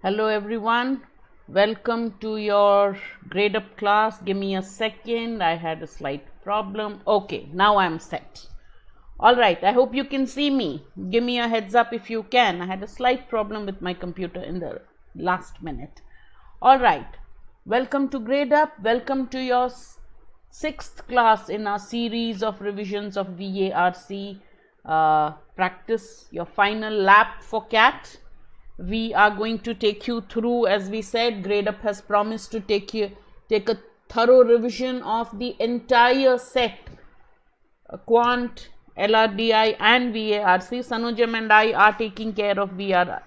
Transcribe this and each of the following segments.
Hello everyone, welcome to your Gradeup class. Give me a second, I had a slight problem. Okay, now I'm set. Alright, I hope you can see me. Give me a heads up if you can. I had a slight problem with my computer in the last minute. Alright, welcome to Gradeup. Welcome to your sixth class in our series of revisions of VARC practice, your final lap for CAT. We are going to take you through, as we said, Gradeup has promised to take a thorough revision of the entire set, Quant, LRDI and VARC. Sanojam and I are taking care of VARC,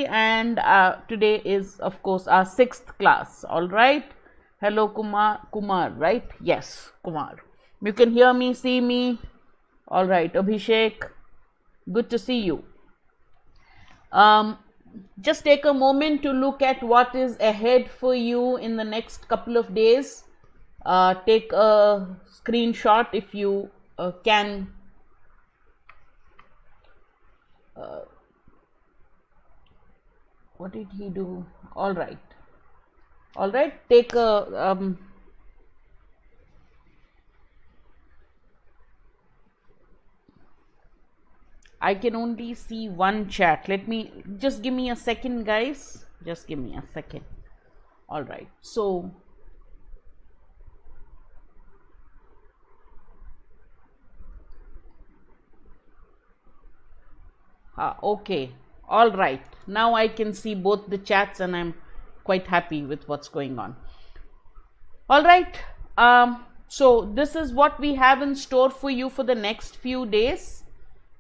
and today is of course our sixth class. All right. Hello Kumar, right? Yes, Kumar. You can hear me, see me. All right, Abhishek, good to see you. Just take a moment to look at what is ahead for you in the next couple of days. Take a screenshot if you can. What did he do? All right. Take a I can only see one chat. Let me just give me a second, guys. Just give me a second. All right. So okay. All right. Now I can see both the chats and I'm quite happy with what's going on. All right. So this is what we have in store for you for the next few days.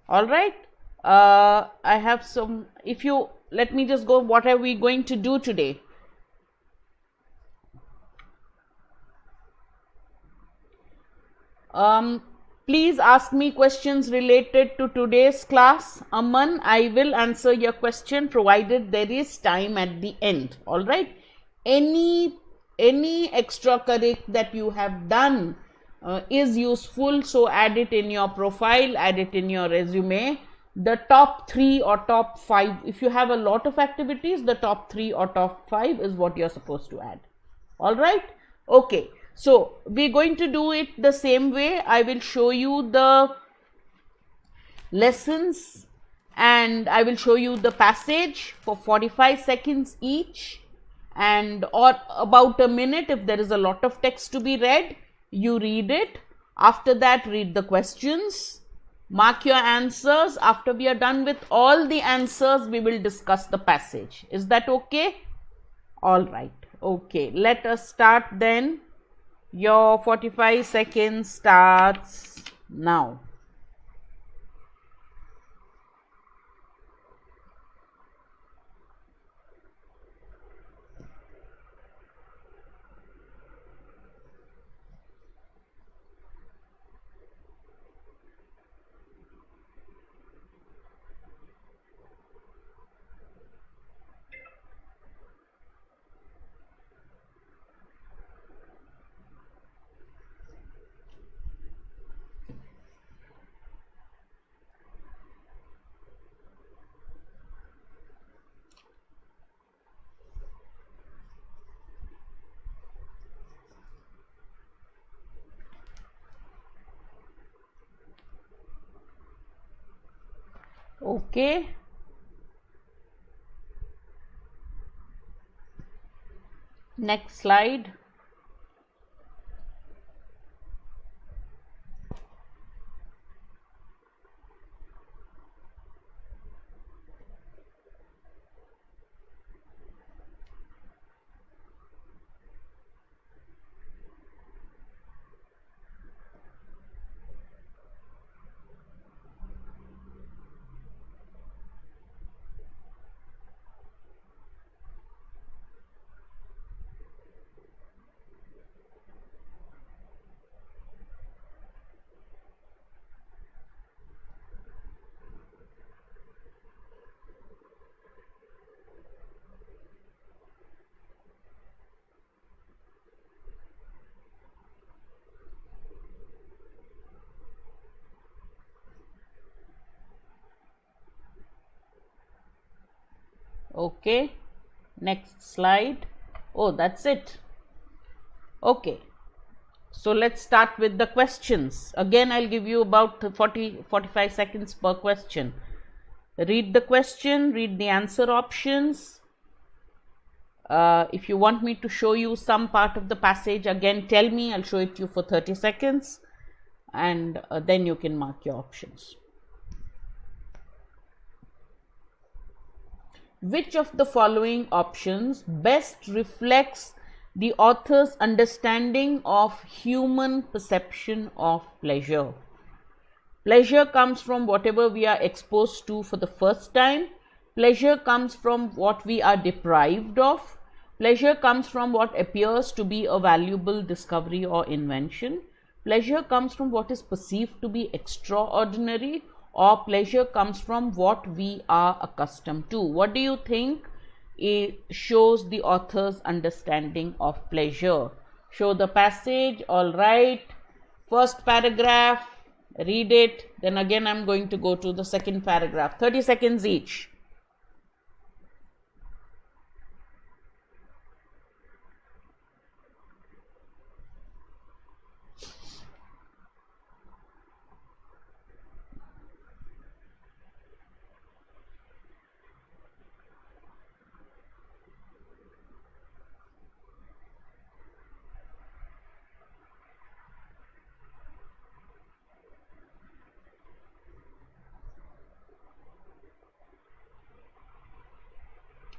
All right. I have some, if you let me just go, what are we going to do today? Please ask me questions related to today's class. Aman, I will answer your question provided there is time at the end. All right. Any extracurricular that you have done is useful, so add it in your profile, add it in your resume. The top 3 or top 5, if you have a lot of activities, the top 3 or top 5 is what you're supposed to add. All right. Okay. So we're going to do it the same way. I will show you the lessons and I will show you the passage for 45 seconds each, and or about a minute. If there is a lot of text to be read, you read it. After that, read the questions, mark your answers. After we are done with all the answers, we will discuss the passage. Is that okay? All right. Okay, let us start then. Your 45 seconds starts now. Okay. Next slide. Okay, next slide. Oh, that's it. Okay, so let's start with the questions. Again, I'll give you about 45 seconds per question. Read the question, read the answer options. If you want me to show you some part of the passage, again tell me, I'll show it to you for 30 seconds, and then you can mark your options. Which of the following options best reflects the author's understanding of human perception of pleasure? Pleasure comes from whatever we are exposed to for the first time. Pleasure comes from what we are deprived of. Pleasure comes from what appears to be a valuable discovery or invention. Pleasure comes from what is perceived to be extraordinary, or pleasure comes from what we are accustomed to. What do you think it shows the author's understanding of pleasure? Show the passage. All right. First paragraph, read it. Then again I'm going to go to the second paragraph. 30 seconds each.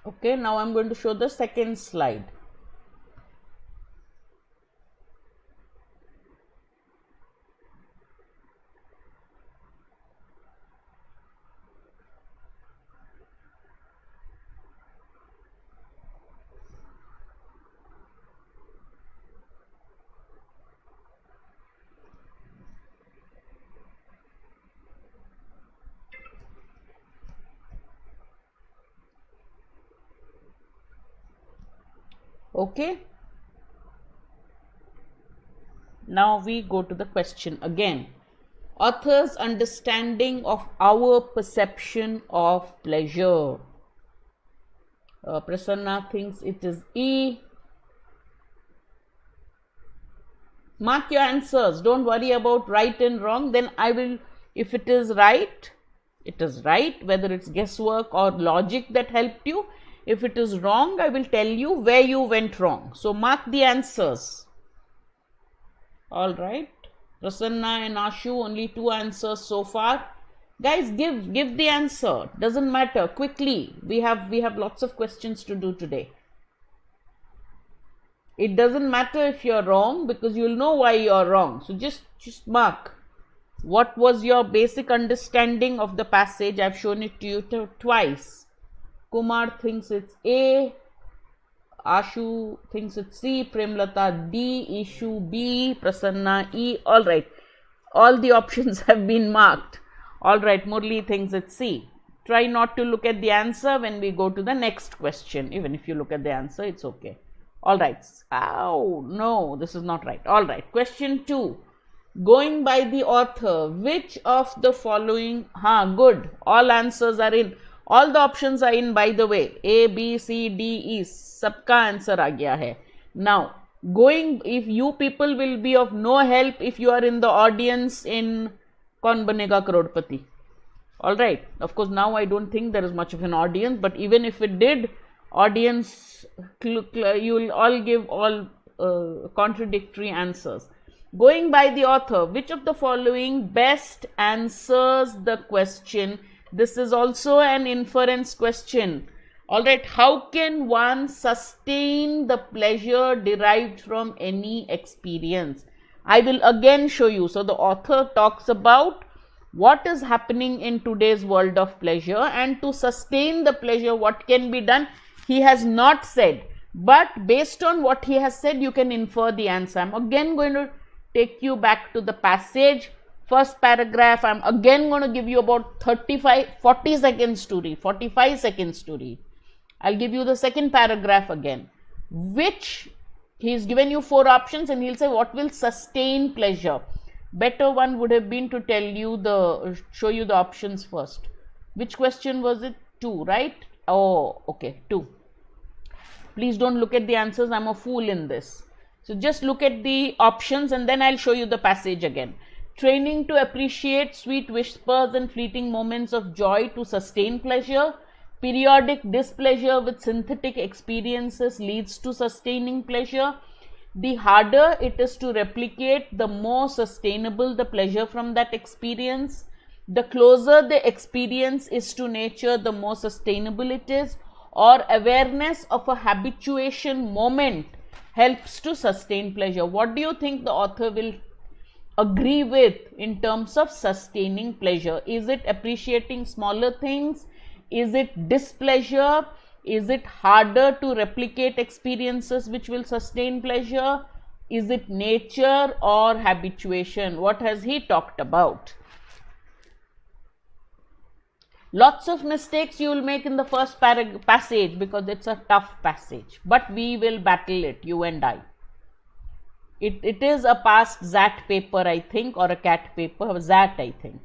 Okay, now I'm going to show the second slide. Okay, now we go to the question again. Author's understanding of our perception of pleasure. Prasanna thinks it is E. Mark your answers. Don't worry about right and wrong. Then I will, if it is right, it is right, whether it's guesswork or logic that helped you. If it is wrong, I will tell you where you went wrong. So mark the answers. All right. Prasanna and Ashu, only 2 answers so far. Guys, give the answer. Doesn't matter. Quickly. We have lots of questions to do today. It doesn't matter if you're wrong, because you'll know why you're wrong. So just mark. What was your basic understanding of the passage? I've shown it to you twice. Kumar thinks it's A. Ashu thinks it's C. Premlata D. Ishu B. Prasanna E. All right. All the options have been marked. All right. Murli thinks it's C. Try not to look at the answer when we go to the next question. Even if you look at the answer, it's okay. All right. Oh, no, this is not right. All right. Question 2. Going by the author, which of the following... good. All answers are in. All the options are in, by the way. A, B, C, D, E. Sabka answer aa gaya hai. Now, if you people will be of no help if you are in the audience in Kaun Banega Crorepati. All right. Of course, now I don't think there is much of an audience, but even if it did, audience, you will all give all contradictory answers. Going by the author, which of the following best answers the question? This is also an inference question. All right. How can one sustain the pleasure derived from any experience? I will again show you. So the author talks about what is happening in today's world of pleasure, and to sustain the pleasure, what can be done? He has not said, but based on what he has said, you can infer the answer. I'm again going to take you back to the passage. First paragraph, I'm again going to give you about 40 seconds to read, 45 seconds to read. I'll give you the second paragraph again, which he's given you 4 options, and he'll say what will sustain pleasure. Better one would have been to tell you show you the options first. Which question was it? 2, right? Oh, okay, 2. Please don't look at the answers. I'm a fool in this. So just look at the options and then I'll show you the passage again. Training to appreciate sweet whispers and fleeting moments of joy to sustain pleasure. Periodic displeasure with synthetic experiences leads to sustaining pleasure. The harder it is to replicate, the more sustainable the pleasure from that experience. The closer the experience is to nature, the more sustainable it is. Or awareness of a habituation moment helps to sustain pleasure. What do you think the author will agree with in terms of sustaining pleasure? Is it appreciating smaller things? Is it displeasure? Is it harder to replicate experiences which will sustain pleasure? Is it nature or habituation? What has he talked about? Lots of mistakes you will make in the first passage because it's a tough passage, but we will battle it, you and I. It is a past ZAT paper, I think, or a CAT paper, ZAT, I think.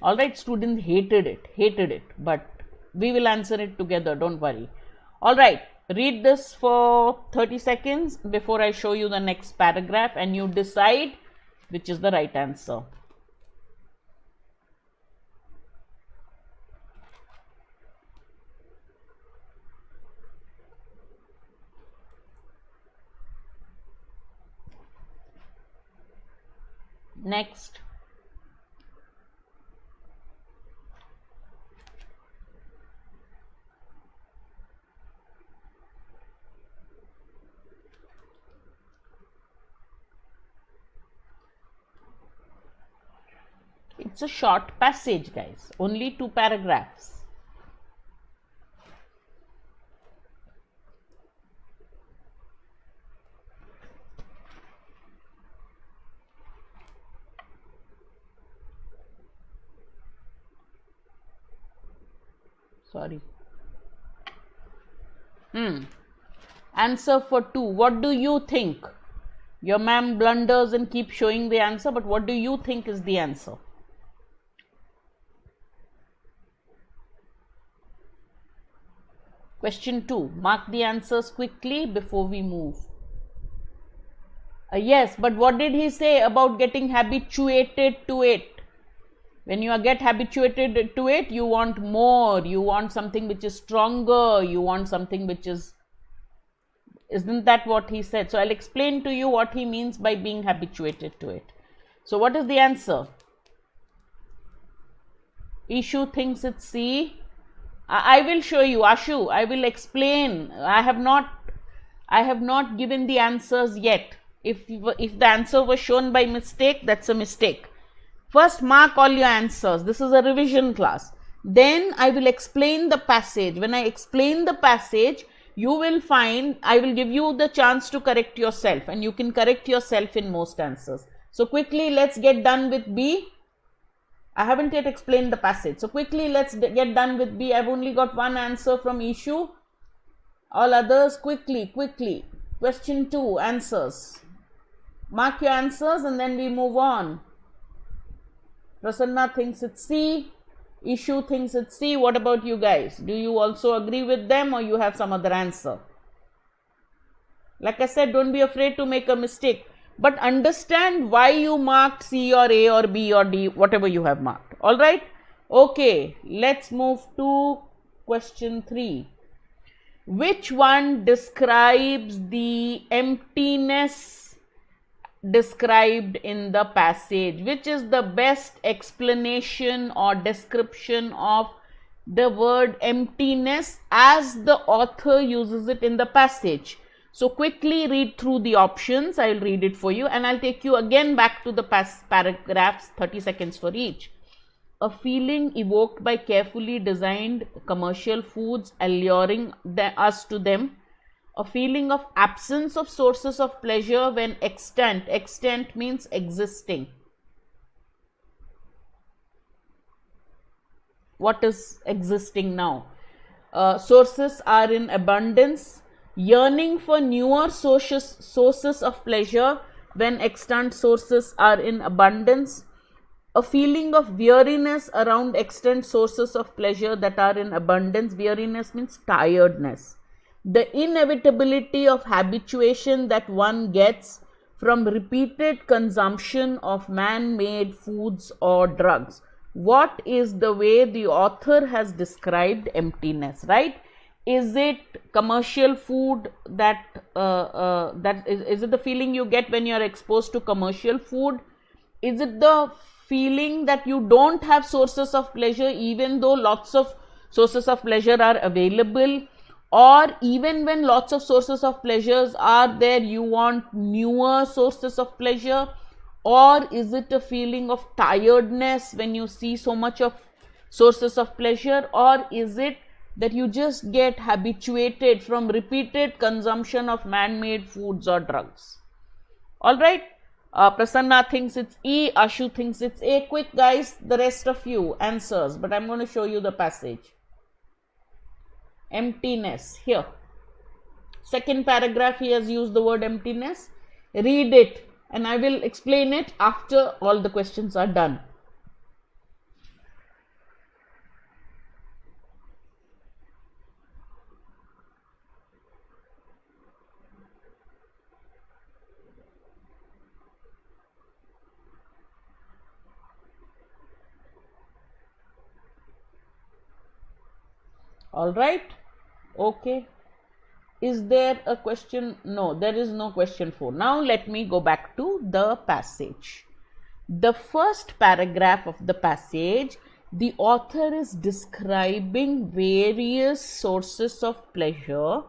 Alright, students hated it, but we will answer it together, don't worry. Alright, read this for 30 seconds before I show you the next paragraph and you decide which is the right answer. Next. It's a short passage, guys, only 2 paragraphs. Sorry. Answer for 2. What do you think? Your ma'am blunders and keep showing the answer, but what do you think is the answer? Question 2. Mark the answers quickly before we move. Yes, but what did he say about getting habituated to it? When you get habituated to it, you want more, you want something which is stronger, you want something which is, isn't that what he said? So I'll explain to you what he means by being habituated to it. So what is the answer? Ishu thinks it's C. I will show you, Ashu, I will explain. I have not given the answers yet. If the answer was shown by mistake, that's a mistake. First, mark all your answers. This is a revision class. Then I will explain the passage. When I explain the passage, you will find, I will give you the chance to correct yourself, and you can correct yourself in most answers. So quickly, let's get done with B. I haven't yet explained the passage. So quickly, let's get done with B. I've only got 1 answer from Ishu. All others, quickly. Question 2, answers. Mark your answers and then we move on. Prasanna thinks it's C. Ishu thinks it's C. What about you guys? Do you also agree with them or you have some other answer? Like I said, don't be afraid to make a mistake. But understand why you marked C or A or B or D, whatever you have marked. Alright? Okay, let's move to question 3. Which one describes the emptiness described in the passage? Which is the best explanation or description of the word emptiness as the author uses it in the passage? So quickly read through the options. I will read it for you and I'll take you again back to the paragraphs, 30 seconds for each. A feeling evoked by carefully designed commercial foods alluring us to them. A feeling of absence of sources of pleasure when extant. Extant means existing. What is existing now? Sources are in abundance. Yearning for newer sources of pleasure when extant sources are in abundance. a feeling of weariness around extant sources of pleasure that are in abundance. Weariness means tiredness. The inevitability of habituation that one gets from repeated consumption of man-made foods or drugs. What is the way the author has described emptiness, right? Is it commercial food that is it the feeling you get when you are exposed to commercial food? Is it the feeling that you don't have sources of pleasure even though lots of sources of pleasure are available? Or even when lots of sources of pleasures are there, you want newer sources of pleasure? Or is it a feeling of tiredness when you see so much of sources of pleasure? Or is it that you just get habituated from repeated consumption of man-made foods or drugs? All right. Prasanna thinks it's E. Ashu thinks it's A. Quick, guys, the rest of you answers, but I'm going to show you the passage. Emptiness here. Second paragraph, he has used the word emptiness. Read it and I will explain it after all the questions are done. All right. Okay. Is there a question? No, there is no question 4. Now let me go back to the passage. The first paragraph of the passage, the author is describing various sources of pleasure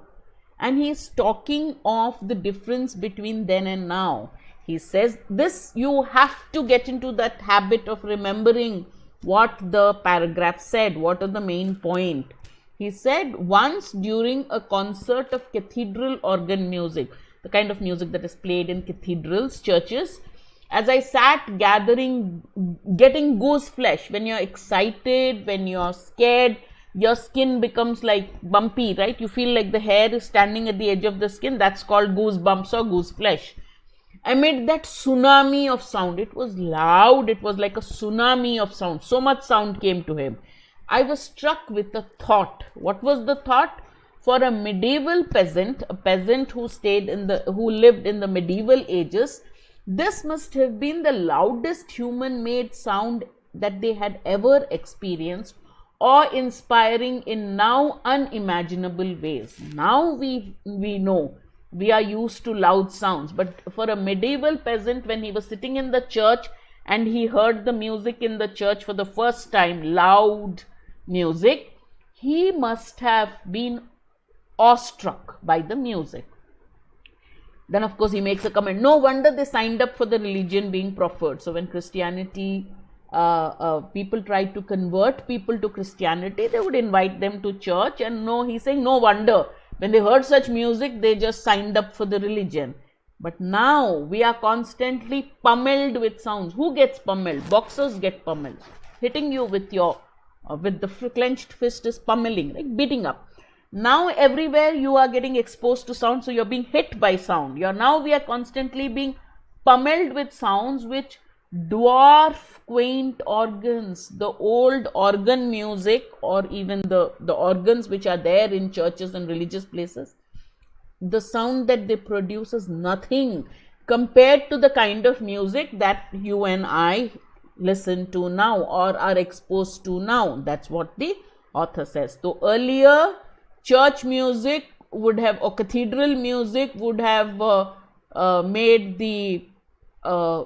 and he is talking of the difference between then and now. He says this, you have to get into that habit of remembering what the paragraph said, what are the main point. He said, once during a concert of cathedral organ music, the kind of music that is played in cathedrals, churches, as I sat getting goose flesh, when you're excited, when you're scared, your skin becomes like bumpy, right? You feel like the hair is standing at the edge of the skin. That's called goosebumps or goose flesh. Amid that tsunami of sound, it was loud, it was like a tsunami of sound. So much sound came to him. I was struck with a thought. What was the thought? For a medieval peasant, a peasant who lived in the medieval ages, this must have been the loudest human-made sound that they had ever experienced, awe-inspiring in now unimaginable ways. Now we know, we are used to loud sounds, but for a medieval peasant, when he was sitting in the church and he heard the music in the church for the first time, loud music, he must have been awestruck by the music. Then of course he makes a comment, no wonder they signed up for the religion being proffered. So when Christianity, people tried to convert people to Christianity, they would invite them to church, and no, he's saying no wonder when they heard such music they just signed up for the religion. But now we are constantly pummeled with sounds. Who gets pummeled? Boxers get pummeled. Hitting you with your with the clenched fist is pummeling, like beating up. Now everywhere you are getting exposed to sound, so you're being hit by sound. We are constantly being pummeled with sounds which dwarf quaint organs, the old organ music, or even the organs which are there in churches and religious places. The sound that they produce is nothing compared to the kind of music that you and I listen to now or are exposed to now. That's what the author says. So earlier church music would have, or cathedral music would have made the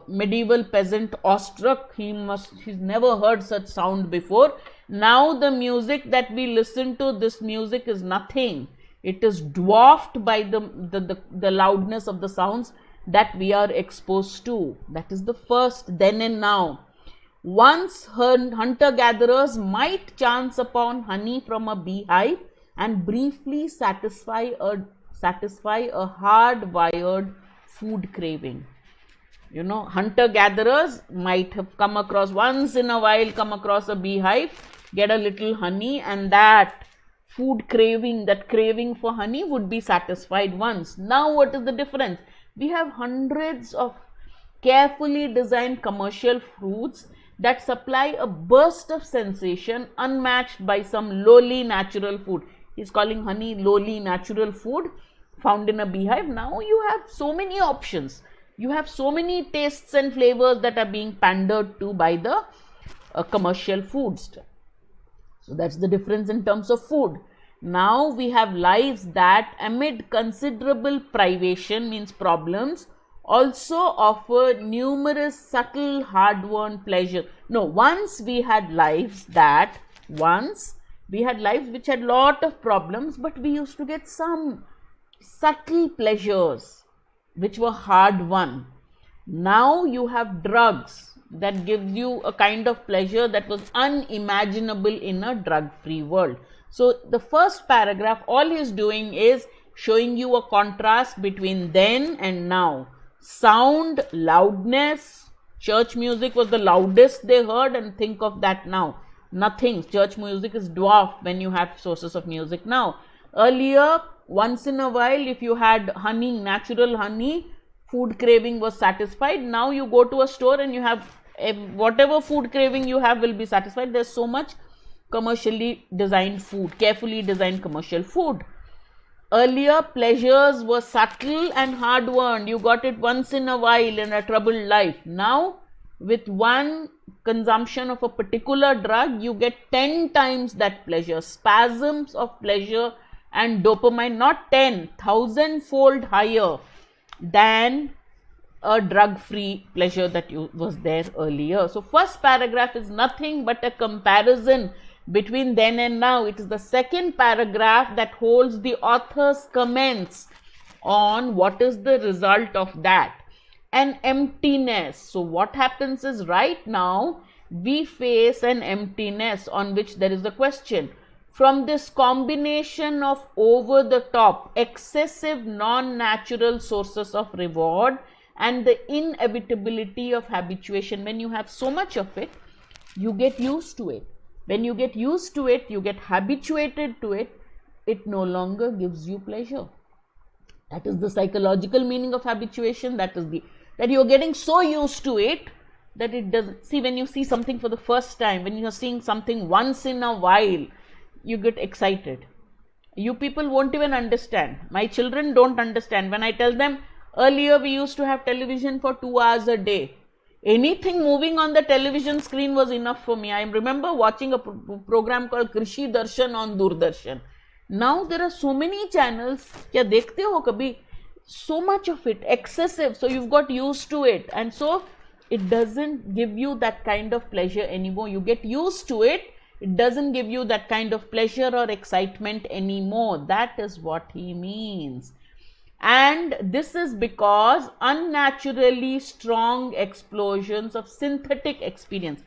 medieval peasant awestruck. He's never heard such sound before. Now the music that we listen to, this music is nothing. It is dwarfed by the loudness of the sounds that we are exposed to. That is the first then and now. Once hunter-gatherers might chance upon honey from a beehive and briefly satisfy a hard-wired food craving. You know, hunter-gatherers might have come across, once in a while come across a beehive, get a little honey, and that food craving, that craving for honey would be satisfied once. Now what is the difference? We have hundreds of carefully designed commercial fruits that supply a burst of sensation unmatched by some lowly natural food. He's calling honey lowly natural food found in a beehive. Now you have so many options. You have so many tastes and flavors that are being pandered to by the commercial foods. So that's the difference in terms of food. Now we have lives that amid considerable privation, means problems, also offer numerous subtle hard-won pleasure. No, once we had lives which had lot of problems, but we used to get some subtle pleasures which were hard-won. Now you have drugs that gives you a kind of pleasure that was unimaginable in a drug-free world. So the first paragraph, all he's doing is showing you a contrast between then and now. Sound, loudness, church music was the loudest they heard, and think of that now. Nothing. Church music is dwarfed when you have sources of music now. Earlier, once in a while, if you had honey, natural honey, food craving was satisfied. Now you go to a store and you have whatever food craving you have will be satisfied. There's so much commercially designed food, carefully designed commercial food. Earlier, pleasures were subtle and hard-won. You got it once in a while in a troubled life. Now, with one consumption of a particular drug, you get 10 times that pleasure. Spasms of pleasure and dopamine, not 10, 1,000-fold higher than a drug-free pleasure that was there earlier. So, first paragraph is nothing but a comparison between then and now. It is the second paragraph that holds the author's comments on what is the result of that. An emptiness. So what happens is, right now we face an emptiness on which there is a question. From this combination of over the top, excessive non-natural sources of reward and the inevitability of habituation, when you have so much of it, you get used to it. When you get used to it, you get habituated to it, it no longer gives you pleasure. That is the psychological meaning of habituation. That you're getting so used to it that it doesn't. See, when you see something for the first time, when you're seeing something once in a while, you get excited. You people won't even understand. My children don't understand. When I tell them, earlier we used to have television for 2 hours a day. Anything moving on the television screen was enough for me. I remember watching a program called Krishi Darshan on Doordarshan. Now there are so many channels. Kya dekhte ho kabhi? So much of it, excessive. So you've got used to it. And so it doesn't give you that kind of pleasure anymore. You get used to it. It doesn't give you that kind of pleasure or excitement anymore. That is what he means. And this is because unnaturally strong explosions of synthetic experience.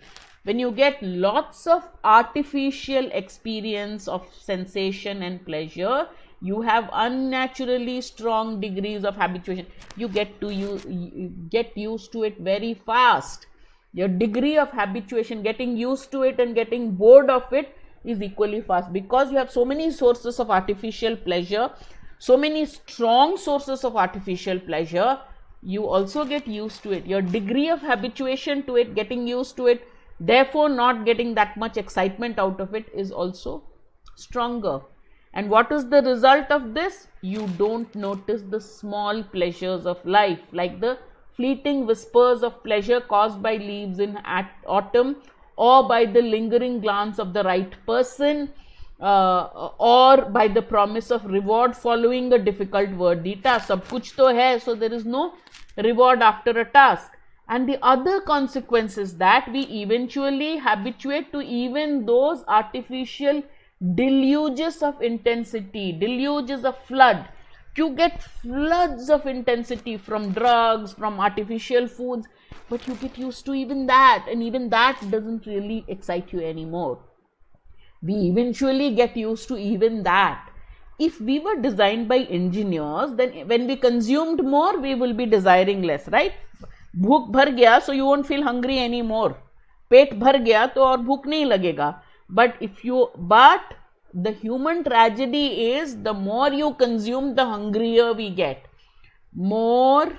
When you get lots of artificial experience of sensation and pleasure, you have unnaturally strong degrees of habituation. You get used to it very fast. Your degree of habituation, getting used to it and getting bored of it, is equally fast, because you have so many sources of artificial pleasure. So many strong sources of artificial pleasure, you also get used to it. Your degree of habituation to it, getting used to it, therefore not getting that much excitement out of it, is also stronger. And what is the result of this? You don't notice the small pleasures of life, like the fleeting whispers of pleasure caused by leaves in autumn, or by the lingering glance of the right person, or by the promise of reward following a difficult worthy task. Sab kuch to hai, so there is no reward after a task. And the other consequence is that we eventually habituate to even those artificial deluges of intensity. Deluge is a flood. You get floods of intensity from drugs, from artificial foods, but you get used to even that, and even that doesn't really excite you anymore. We eventually get used to even that. If we were designed by engineers, then when we consumed more, we will be desiring less, right? Bhook bhar gaya, so you won't feel hungry anymore. Pet bhar gaya, to aur bhook nahi lagega. But the human tragedy is, the more you consume, the hungrier we get. More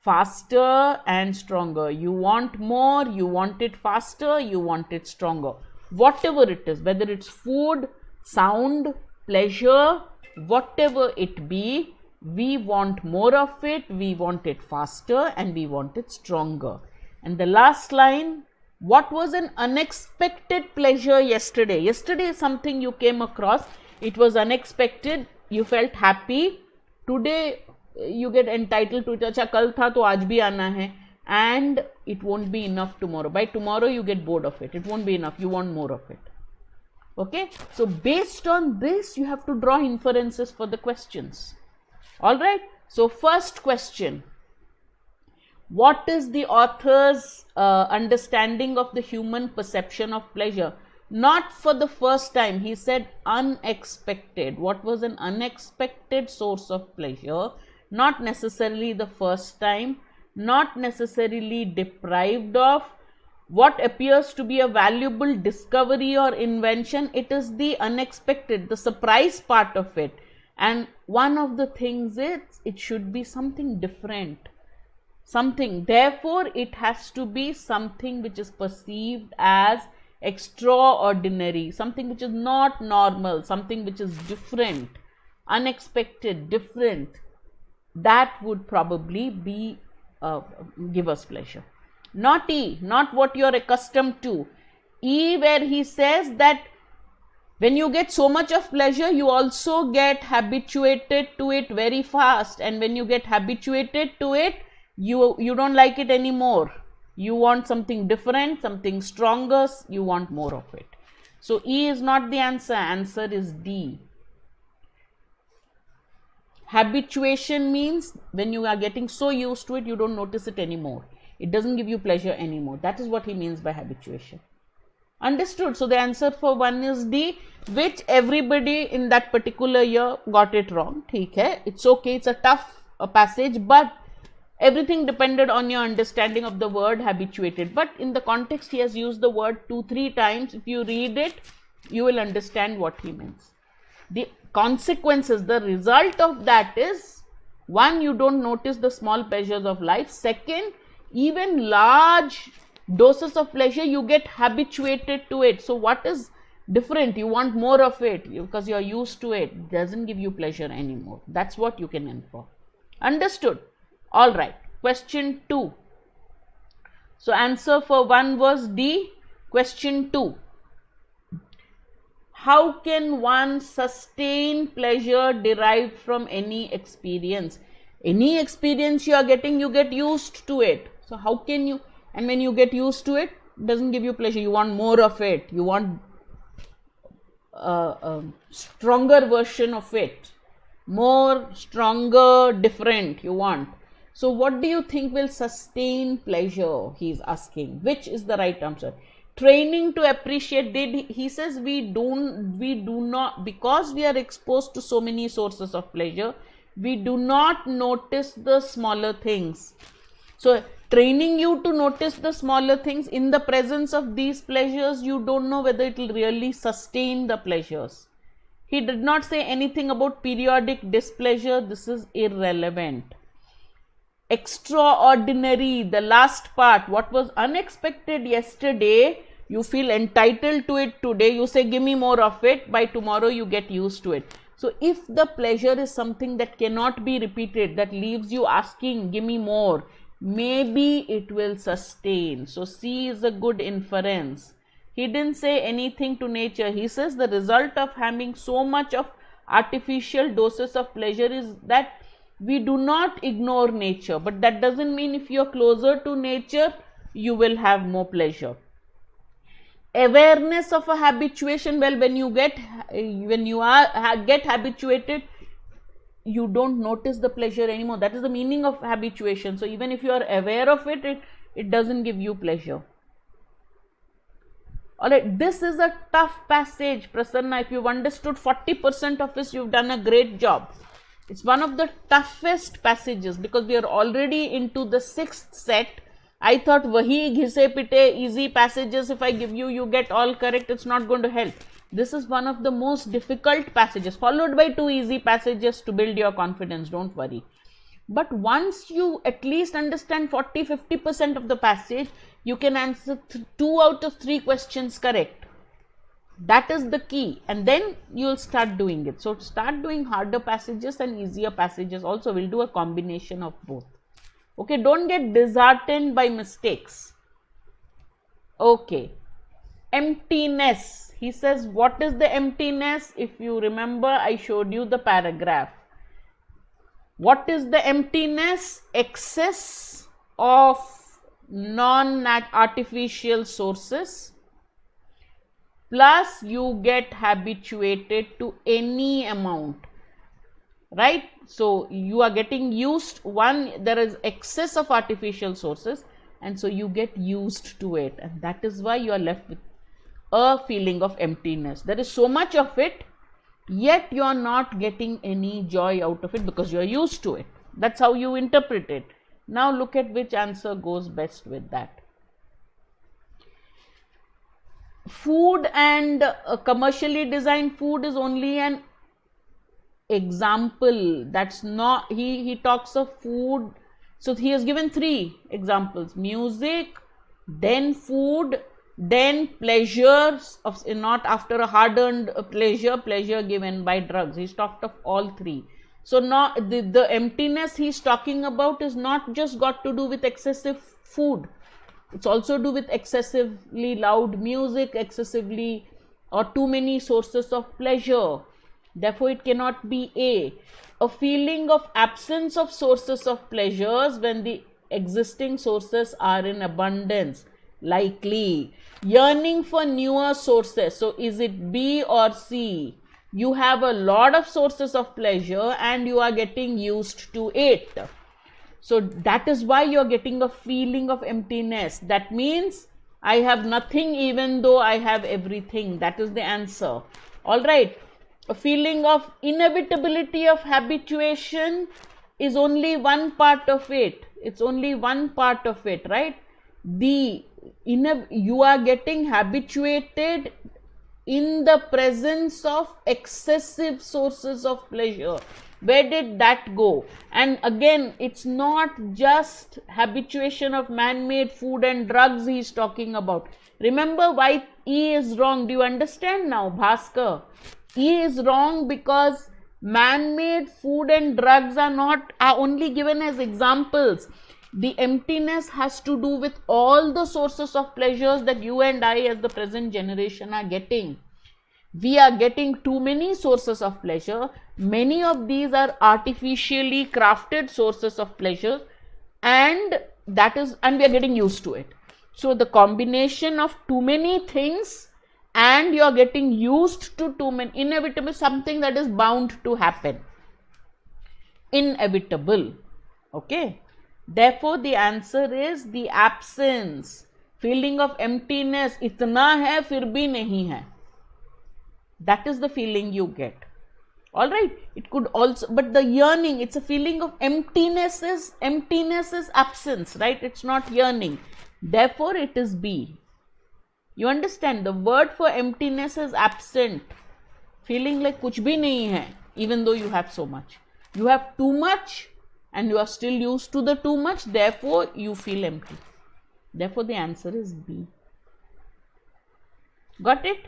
faster and stronger. You want more, you want it faster, you want it stronger. Whatever it is, whether it's food, sound, pleasure, whatever it be, we want more of it, we want it faster, and we want it stronger. And the last line, what was an unexpected pleasure yesterday? Yesterday is something you came across, it was unexpected, you felt happy. Today you get entitled to it, acha kal tha to aaj bhi aana hai, and it won't be enough tomorrow. By tomorrow you get bored of it, it won't be enough, you want more of it. Okay, so based on this you have to draw inferences for the questions. All right, so first question, what is the author's understanding of the human perception of pleasure? Not for the first time, he said unexpected. What was an unexpected source of pleasure? Not necessarily the first time, not necessarily deprived of. What appears to be a valuable discovery or invention, it is the unexpected, the surprise part of it. And one of the things is, it should be something different, something, therefore it has to be something which is perceived as extraordinary, something which is not normal, something which is different, unexpected, different. That would probably be give us pleasure. Not E, not what you are accustomed to. E, where he says that when you get so much of pleasure, you also get habituated to it very fast, and when you get habituated to it, you don't like it anymore. You want something different, something stronger, you want more of it. So E is not the answer, answer is D. Habituation means when you are getting so used to it, you don't notice it anymore. It doesn't give you pleasure anymore. That is what he means by habituation. Understood? So the answer for 1 is D, which everybody in that particular year got it wrong. Theek hai, it's okay, it's a tough passage, but everything depended on your understanding of the word habituated. But in the context, he has used the word 2-3 times. If you read it, you will understand what he means. The consequences, the result of that is, 1, you don't notice the small pleasures of life. 2nd, even large doses of pleasure, you get habituated to it. So what is different? You want more of it because you are used to it. It doesn't give you pleasure anymore. That's what you can infer. Understood? All right. Question 2. So answer for 1 was D. Question 2. How can one sustain pleasure derived from any experience? Any experience you are getting, you get used to it. So how can you, and when you get used to it, it doesn't give you pleasure. You want more of it. You want a stronger version of it. More, stronger, different you want. So what do you think will sustain pleasure? He is asking. Which is the right answer? Training to appreciate. He says we do not, because we are exposed to so many sources of pleasure, we do not notice the smaller things. So training you to notice the smaller things in the presence of these pleasures, you don't know whether it will really sustain the pleasures. He did not say anything about periodic displeasure. This is irrelevant. Extraordinary, the last part, what was unexpected yesterday, you feel entitled to it today, you say give me more of it, by tomorrow you get used to it. So if the pleasure is something that cannot be repeated, that leaves you asking give me more, maybe it will sustain. So C is a good inference. He didn't say anything to nature. He says the result of having so much of artificial doses of pleasure is that we do not ignore nature, but that doesn't mean if you are closer to nature, you will have more pleasure. Awareness of a habituation, well, when you get habituated, you don't notice the pleasure anymore. That is the meaning of habituation. So even if you are aware of it, it doesn't give you pleasure. Alright, this is a tough passage, Prasanna. If you've understood 40% of this, you've done a great job. It's one of the toughest passages because we are already into the 6th set. I thought wahi ghise pite easy passages, if I give you, you get all correct, it's not going to help. This is one of the most difficult passages, followed by 2 easy passages to build your confidence, don't worry. But once you at least understand 40-50% of the passage, you can answer 2 out of 3 questions correct. That is the key, and then you will start doing it. So start doing harder passages and easier passages also. We'll do a combination of both. Okay, don't get disheartened by mistakes. Okay, emptiness. He says, what is the emptiness? If you remember, I showed you the paragraph. What is the emptiness? Excess of non-artificial sources, plus you get habituated to any amount, right? So you are getting used, there is excess of artificial sources, and so you get used to it, and that is why you are left with a feeling of emptiness. There is so much of it, yet you are not getting any joy out of it because you are used to it. That's how you interpret it. Now look at which answer goes best with that. Food and commercially designed food is only an example. That's not, he talks of food. So he has given 3 examples: music, then food, then pleasures of, not after a hard-earned pleasure given by drugs. He's talked of all 3. So now the emptiness he's talking about is not just got to do with excessive food. It's also do with excessively loud music, excessively or too many sources of pleasure. Therefore, it cannot be a feeling of absence of sources of pleasures when the existing sources are in abundance. Likely yearning for newer sources. So is it B or C? You have a lot of sources of pleasure and you are getting used to it. So that is why you are getting a feeling of emptiness. That means I have nothing even though I have everything. That is the answer. All right. A feeling of inevitability of habituation is only one part of it. It's only one part of it, right? You are getting habituated in the presence of excessive sources of pleasure. Where did that go? And again, it's not just habituation of man-made food and drugs he is talking about. Remember why E is wrong. Do you understand now, Bhaskar? E is wrong because man-made food and drugs are only given as examples. The emptiness has to do with all the sources of pleasures that you and I as the present generation are getting. We are getting too many sources of pleasure. Many of these are artificially crafted sources of pleasure, and we are getting used to it. So the combination of too many things and you are getting used to too many, inevitable, something that is bound to happen. Inevitable. Okay. Therefore, the answer is the absence. Feeling of emptiness. Itna hai, fir bhi nahi hai. That is the feeling you get. All right. It could also, but the yearning, it's a feeling of emptiness is absence, right? It's not yearning. Therefore, it is B. You understand? The word for emptiness is absent. Feeling like kuch bhi nahi hai, even though you have so much. You have too much and you are still used to the too much. Therefore, you feel empty. Therefore, the answer is B. Got it?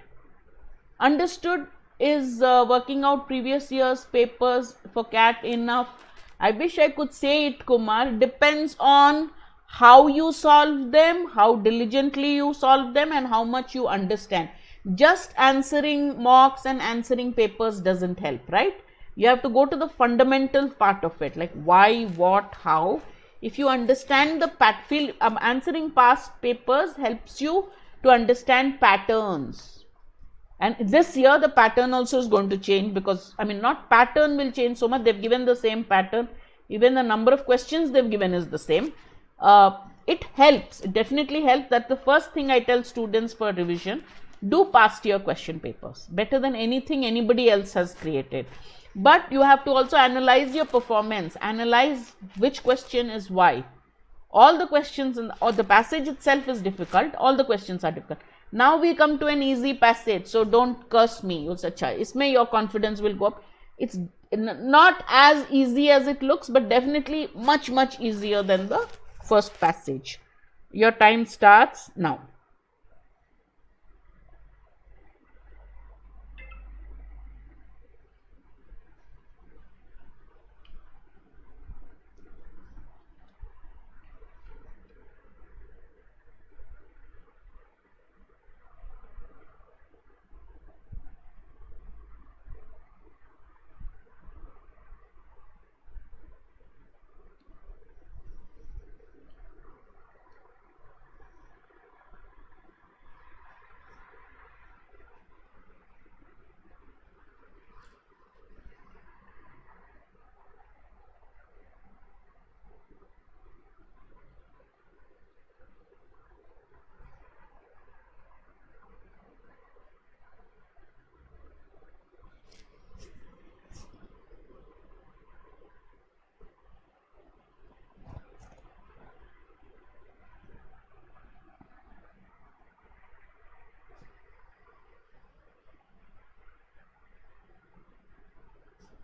Understood? Is working out previous year's papers for CAT enough? I wish I could say it, Kumar. Depends on how you solve them, how diligently you solve them, and how much you understand. Just answering mocks and answering papers doesn't help, right? You have to go to the fundamental part of it, like why, what, how. If you understand the answering past papers helps you to understand patterns. And this year the pattern also is going to change because, not pattern will change so much. They've given the same pattern. Even the number of questions they've given is the same. It helps. It definitely helps. That's the first thing I tell students for revision. Do past year question papers. Better than anything anybody else has created. But you have to also analyze your performance. Analyze which question is why. All the questions or the passage itself is difficult. All the questions are difficult. Now we come to an easy passage. So don't curse me. You'll say, isme your confidence will go up. It's not as easy as it looks, but definitely much easier than the first passage. Your time starts now.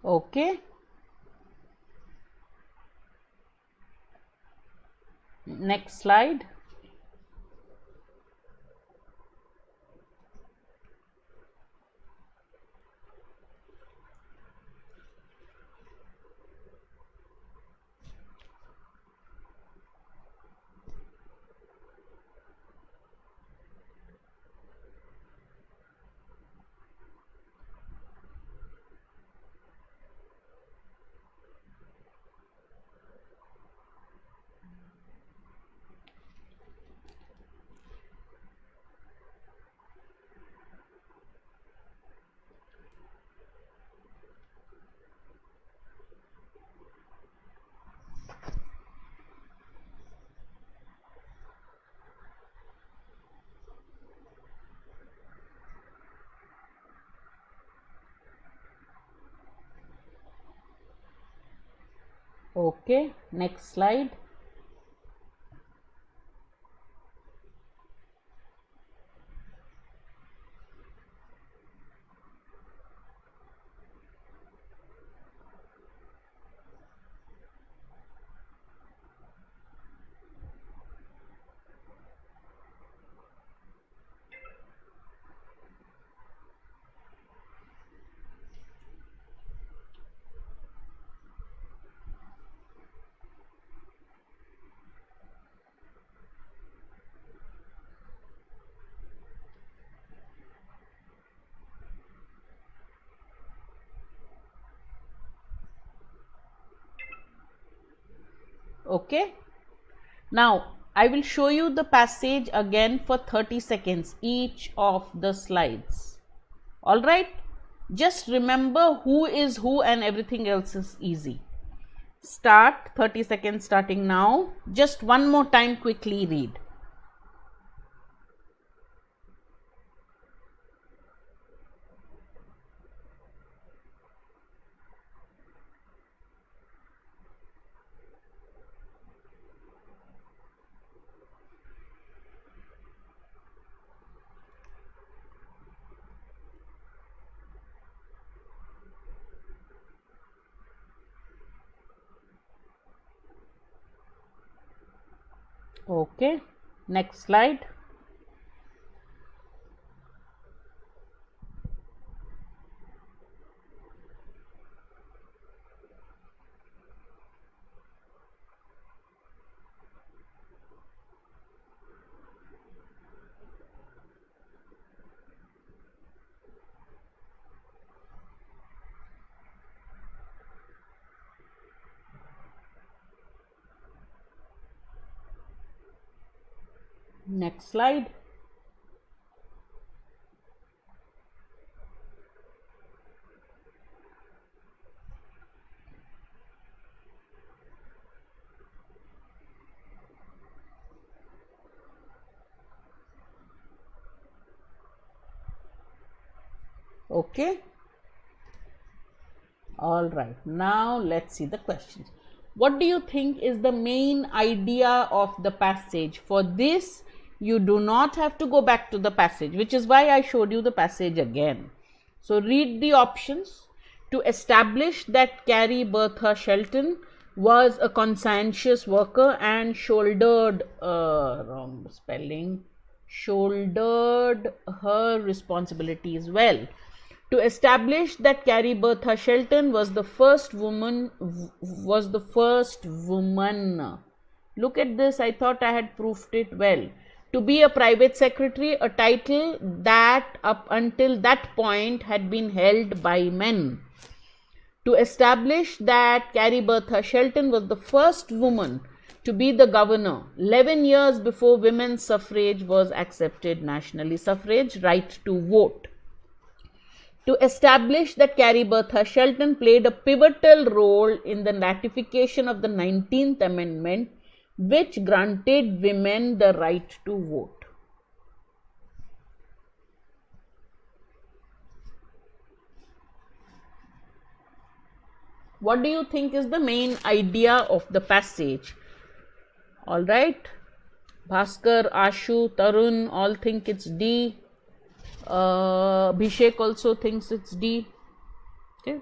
Okay. Next slide. Okay, next slide. Okay, now I will show you the passage again for 30 seconds each of the slides. All right, just remember who is who and everything else is easy. Start 30 seconds starting now. Just one more time, quickly read. Okay, next slide. Next slide. Okay. All right. Now let's see the questions. What do you think is the main idea of the passage? For this, you do not have to go back to the passage, which is why I showed you the passage again. So read the options. to establish that Carrie Bertha Shelton was a conscientious worker and shouldered her responsibilities well. To establish that Carrie Bertha Shelton was the first woman. Look at this, I thought I had proved it well. To be a private secretary, a title that up until that point had been held by men. To establish that Carrie Bertha Shelton was the first woman to be the governor 11 years before women's suffrage was accepted nationally. Suffrage, right to vote. To establish that Carrie Bertha Shelton played a pivotal role in the ratification of the 19th Amendment, which granted women the right to vote. What do you think is the main idea of the passage? All right, Bhaskar, Ashu, Tarun all think it's D. Bhishek also thinks it's D. Okay.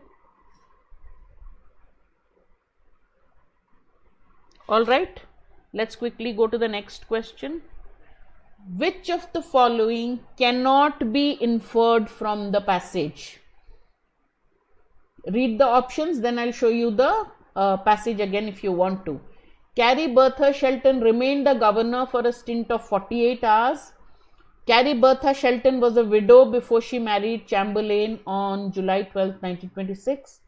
All right. Let's quickly go to the next question. Which of the following cannot be inferred from the passage? Read the options, then I'll show you the passage again if you want to. Carrie Bertha Shelton remained a governor for a stint of 48 hours. Carrie Bertha Shelton was a widow before she married Chamberlain on July 12, 1926.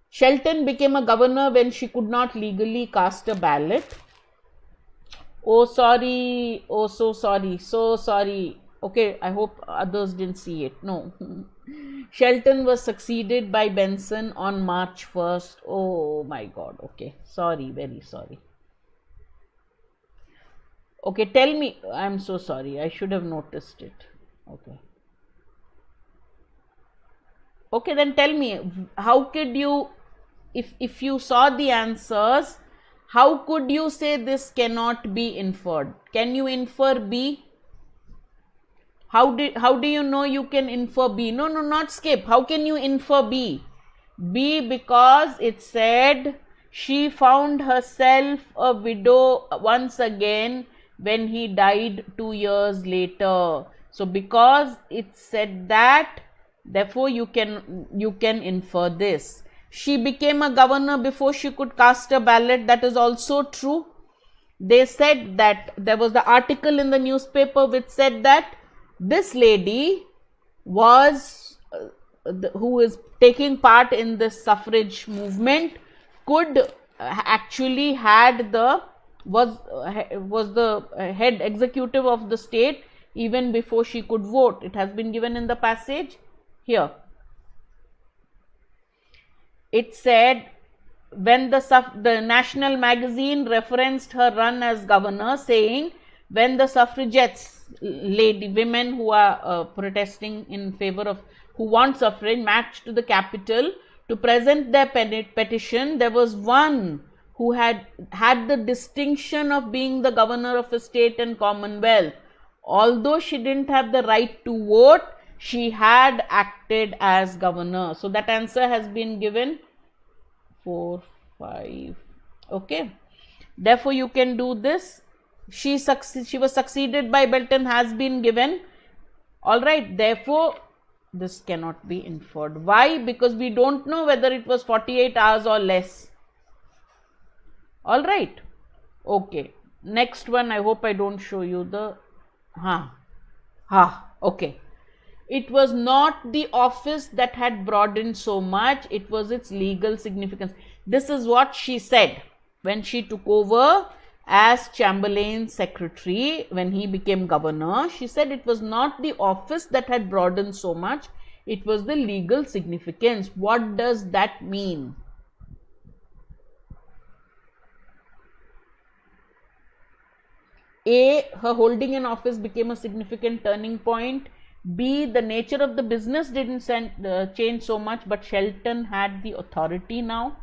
Shelton became a governor when she could not legally cast a ballot. Oh, sorry. Oh, so sorry. So sorry. Okay, I hope others didn't see it. No. Shelton was succeeded by Benson on March 1st. Oh my God. Okay. Sorry. Very sorry. Okay, tell me. I'm so sorry. I should have noticed it. Okay. Okay, then tell me. How could you, if you saw the answers, how could you say this cannot be inferred? Can you infer B? How do you know you can infer B? No, not skip. How can you infer B? B, because it said she found herself a widow once again when he died 2 years later. So because it said that, therefore you can infer this. She became a governor before she could cast a ballot. That is also true. They said that there was the article in the newspaper which said that this lady was who is taking part in this suffrage movement could actually had the was the head executive of the state even before she could vote. It has been given in the passage here. It said when the national magazine referenced her run as governor, saying when the suffragettes, women who are protesting in favor of, who want suffrage, marched to the capital to present their petition, there was one who had the distinction of being the governor of a state and commonwealth. Although she didn't have the right to vote, she had acted as governor. So that answer has been given. 4, 5. Okay. Therefore, you can do this. She was succeeded by Belton has been given. All right. Therefore, this cannot be inferred. Why? Because we don't know whether it was 48 hours or less. All right. Okay. Next one. I hope I don't show you the. Okay. It was not the office that had broadened so much, it was its legal significance. This is what she said when she took over as Chamberlain's secretary, when he became governor. She said it was not the office that had broadened so much, it was the legal significance. What does that mean? A, her holding an office became a significant turning point. B, the nature of the business didn't change so much, but Shelton had the authority now.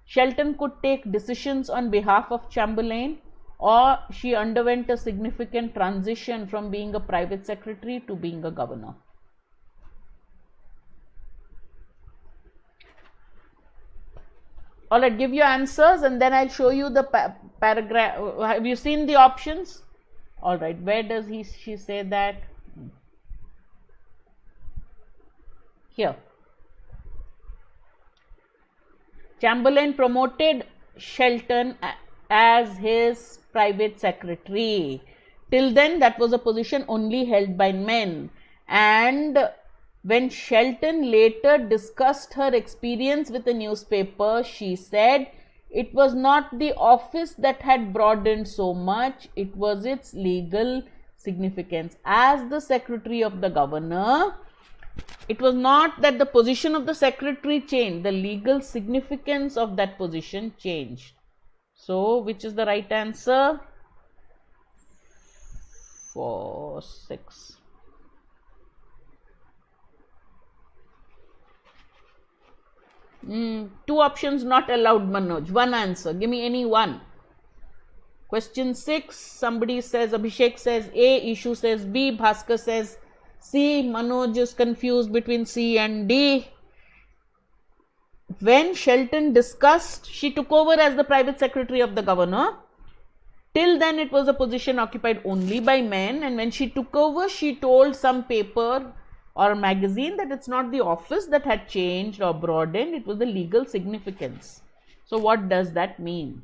Shelton could take decisions on behalf of Chamberlain, or she underwent a significant transition from being a private secretary to being a governor. All right, give your answers and then I'll show you the paragraph. Have you seen the options? All right, where does she say that? Here. Chamberlain promoted Shelton as his private secretary. Till then, that was a position only held by men. And when Shelton later discussed her experience with a newspaper, she said it was not the office that had broadened so much, it was its legal significance. As the secretary of the governor, it was not that the position of the secretary changed, the legal significance of that position changed. So, which is the right answer? 4, 6. Two options not allowed, Manoj. One answer. Give me any one. Question 6. Somebody says, Abhishek says A, Ishu says B, Bhaskar says C, Manoj is confused between C and D. When Shelton discussed, she took over as the private secretary of the governor. Till then, it was a position occupied only by men, and when she took over, she told some paper or magazine that it's not the office that had changed or broadened, it was the legal significance. So, what does that mean?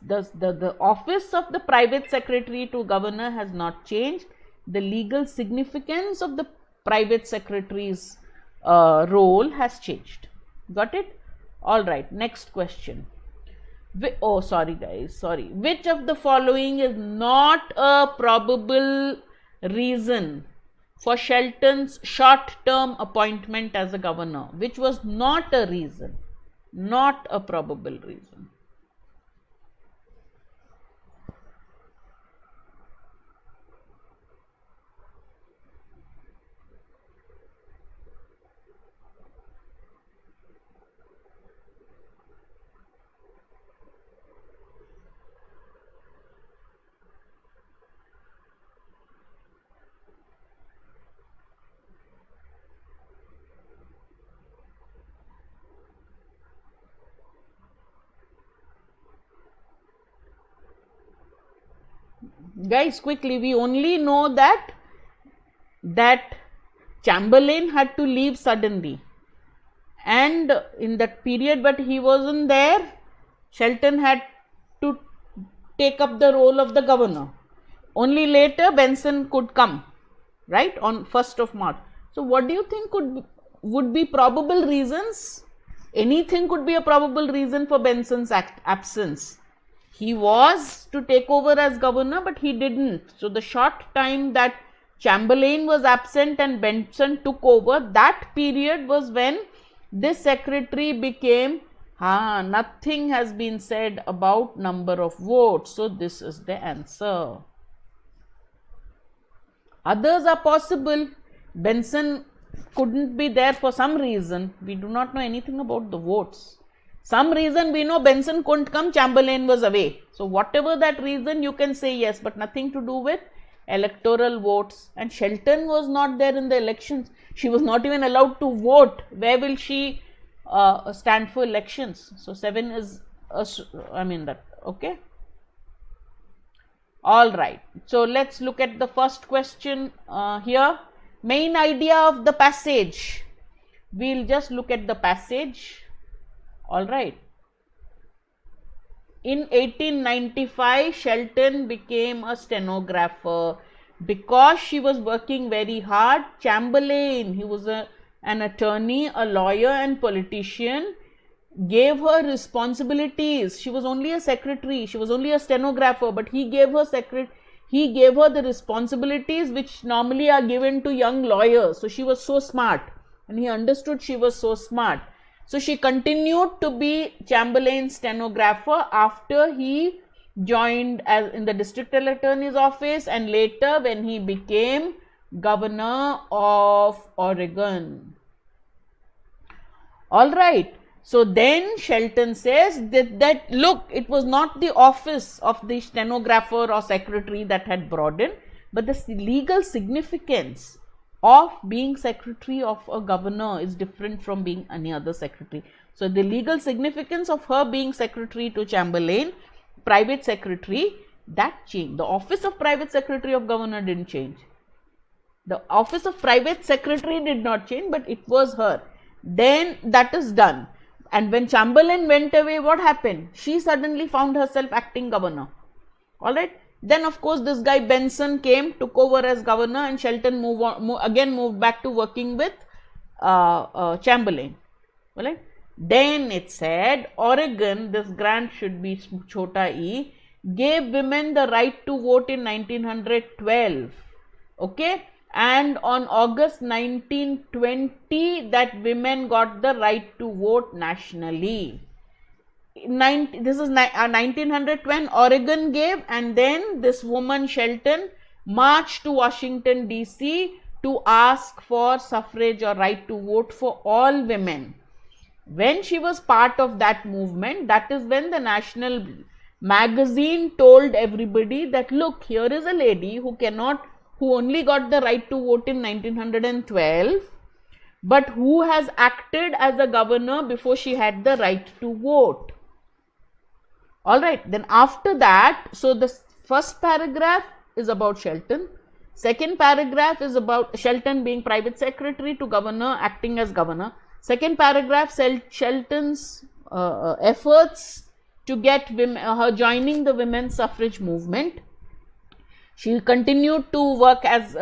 The office of the private secretary to governor has not changed. The legal significance of the private secretary's role has changed. Got it? All right. Next question. Oh, sorry guys. Sorry. Which of the following is not a probable reason for Shelton's short-term appointment as a governor? Which was not a reason, not a probable reason? Guys, quickly, we only know that Chamberlain had to leave suddenly, and in that period, but he wasn't there, Shelton had to take up the role of the governor. Only later Benson could come, right, on 1st of March. So what do you think would be probable reasons? Anything could be a probable reason for Benson's absence. He was to take over as governor, but he didn't. So the short time that Chamberlain was absent and Benson took over, that period was when this secretary became, nothing has been said about number of votes. So this is the answer. Others are possible. Benson couldn't be there for some reason. We do not know anything about the votes. Some reason we know Benson couldn't come, Chamberlain was away. So whatever that reason, you can say yes, but nothing to do with electoral votes. And Shelton was not there in the elections. She was not even allowed to vote. Where will she stand for elections? So 7 is, okay. All right. So let's look at the first question here. Main idea of the passage. We'll just look at the passage. All right. In 1895, Shelton became a stenographer because she was working very hard. Chamberlain, he was an attorney, a lawyer and politician, gave her responsibilities. She was only a secretary, she was only a stenographer, but he gave her the responsibilities which normally are given to young lawyers. So she was so smart, and he understood she was so smart. So she continued to be Chamberlain's stenographer after he joined as in the district attorney's office, and later when he became governor of Oregon. All right. So then Shelton says that look, it was not the office of the stenographer or secretary that had broadened, but the legal significance of being secretary of a governor is different from being any other secretary. So the legal significance of her being secretary to Chamberlain, private secretary, that changed. The office of private secretary of governor didn't change. The office of private secretary did not change, but it was her. Then that is done. And when Chamberlain went away, what happened? She suddenly found herself acting governor. Alright. Then of course this guy Benson came, took over as governor, and Shelton moved back to working with Chamberlain. Alright. Then it said Oregon, this grant should be chota e, gave women the right to vote in 1912. Okay. And on August 1920, that women got the right to vote nationally. This is 1920 Oregon gave, and then this woman Shelton marched to Washington DC to ask for suffrage or right to vote for all women. When she was part of that movement, that is when the national magazine told everybody that look, here is a lady who only got the right to vote in 1912, but who has acted as a governor before she had the right to vote. Alright, then after that, so the first paragraph is about Shelton. Second paragraph is about Shelton being private secretary to governor, acting as governor. Second paragraph, Shelton's efforts to get her joining the women's suffrage movement. She continued to work as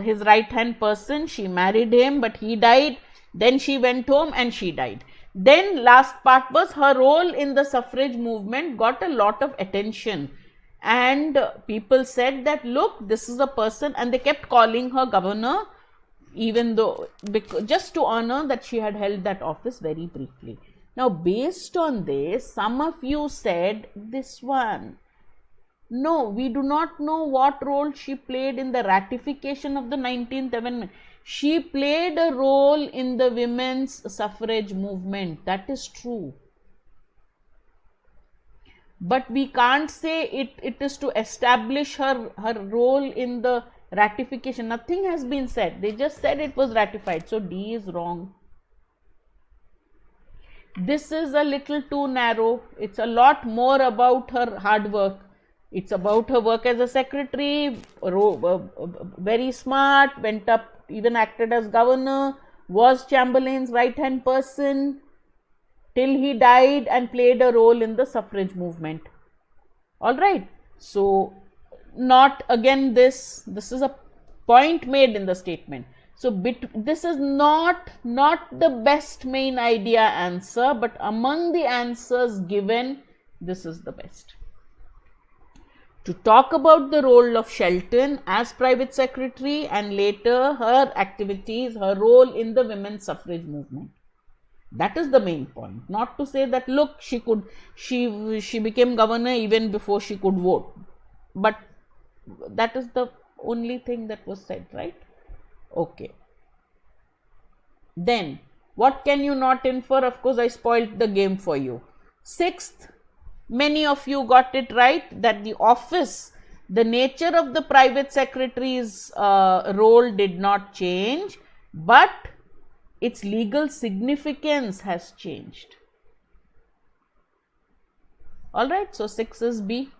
his right-hand person. She married him, but he died. Then she went home and she died. Then last part was her role in the suffrage movement got a lot of attention, and people said that look, this is a person, and they kept calling her governor, even though just to honor that she had held that office very briefly. Now based on this, some of you said this one. No, we do not know what role she played in the ratification of the 19th Amendment. She played a role in the women's suffrage movement. That is true. But we can't say it is to establish her role in the ratification. Nothing has been said. They just said it was ratified. So D is wrong. This is a little too narrow. It's a lot more about her hard work. It's about her work as a secretary, very smart, went up, even acted as governor, was Chamberlain's right-hand person till he died, and played a role in the suffrage movement. Alright, so not again this is a point made in the statement. So this is not the best main idea answer, but among the answers given, this is the best. To talk about the role of Shelton as private secretary and later her activities, her role in the women's suffrage movement. That is the main point. Not to say that look, she became governor even before she could vote. But that is the only thing that was said, right? Okay. Then what can you not infer? Of course, I spoiled the game for you. Sixth, many of you got it right, that the office, the nature of the private secretary's role did not change, but its legal significance has changed. Alright, so 6 is B.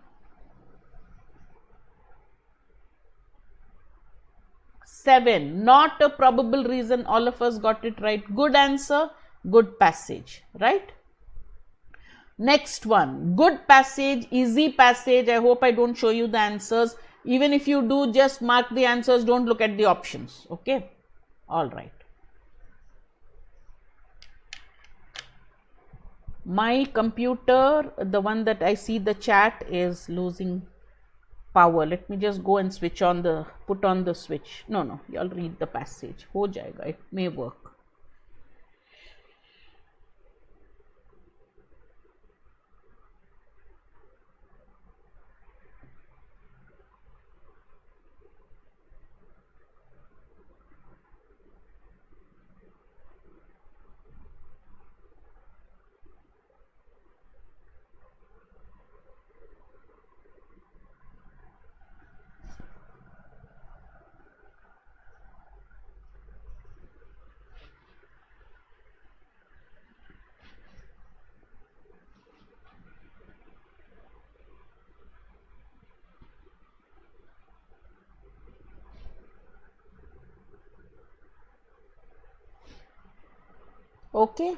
7, not a probable reason. All of us got it right. Good answer, good passage, right? Next one, good passage, easy passage. I hope I don't show you the answers. Even if you do, just mark the answers, don't look at the options. Okay, all right. My computer, the one that I see the chat, is losing power. Let me just go and put on the switch. No, y'all read the passage. Ho jayega, it may work. Okay,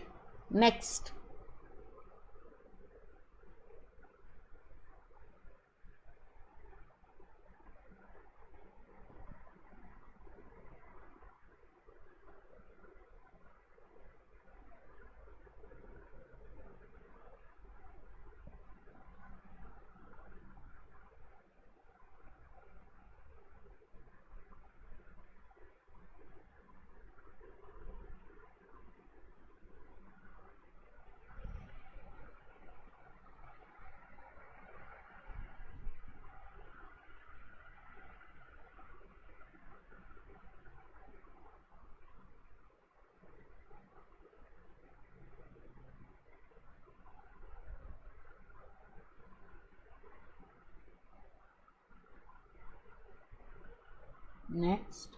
next. Next.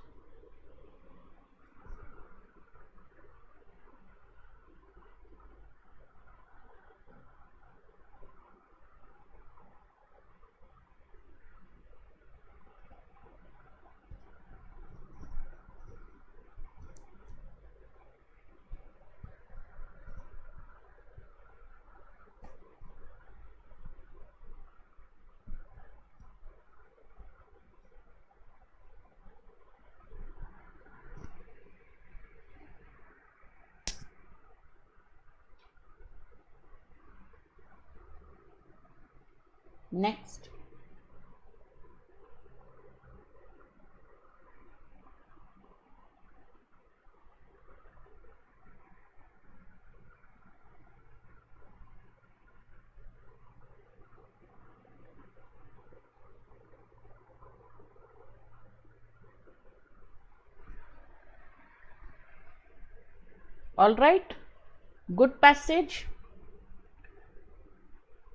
Next. All right, good passage.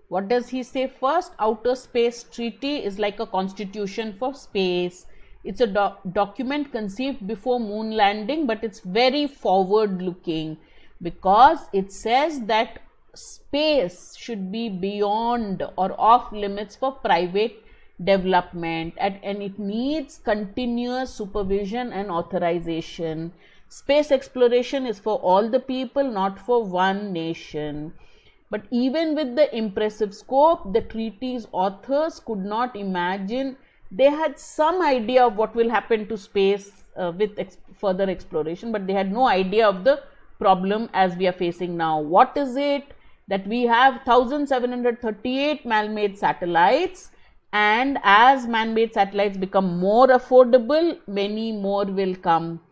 What does he say first? Outer Space Treaty is like a constitution for space. It's a document conceived before moon landing, but it's very forward looking because it says that space should be beyond or off limits for private development, and it needs continuous supervision and authorization. Space exploration is for all the people, not for one nation. But even with the impressive scope, the treaty's authors could not imagine. They had some idea of what will happen to space with further exploration, but they had no idea of the problem as we are facing now. What is it? That we have 1738 man-made satellites, and as man-made satellites become more affordable, many more will come.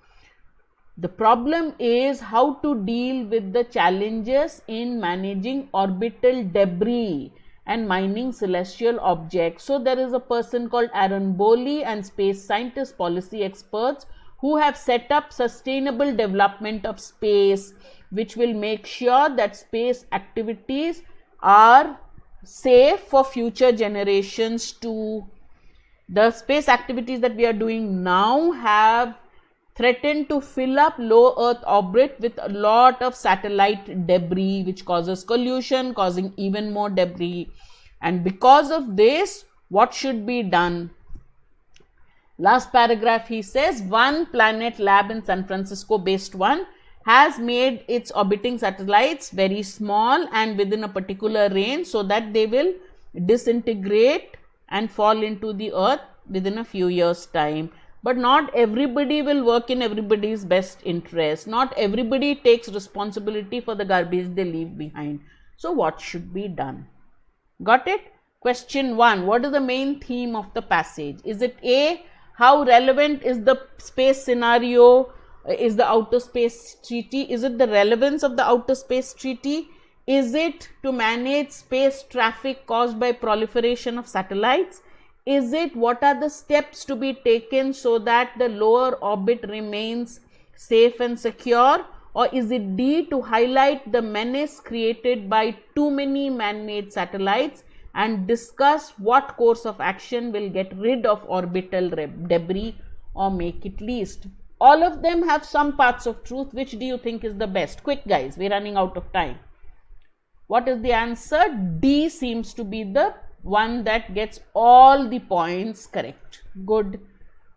The problem is how to deal with the challenges in managing orbital debris and mining celestial objects. So there is a person called Aaron Boley and space scientist policy experts who have set up sustainable development of space, which will make sure that space activities are safe for future generations too. The space activities that we are doing now have threatened to fill up low Earth orbit with a lot of satellite debris, which causes collision, causing even more debris. And because of this, what should be done? Last paragraph, he says, One Planet Lab in San Francisco based one has made its orbiting satellites very small and within a particular range so that they will disintegrate and fall into the Earth within a few years' time. But not everybody will work in everybody's best interest. Not everybody takes responsibility for the garbage they leave behind. So what should be done? Got it? Question 1. What is the main theme of the passage? Is it A, how relevant is the space scenario? Is the Outer Space Treaty? Is it the relevance of the Outer Space Treaty? Is it to manage space traffic caused by proliferation of satellites? Is it what are the steps to be taken so that the lower orbit remains safe and secure? Or is it D, to highlight the menace created by too many man-made satellites and discuss what course of action will get rid of orbital debris or make it least? All of them have some parts of truth. Which do you think is the best? Quick guys, we're running out of time. What is the answer? D seems to be the one that gets all the points correct. Good.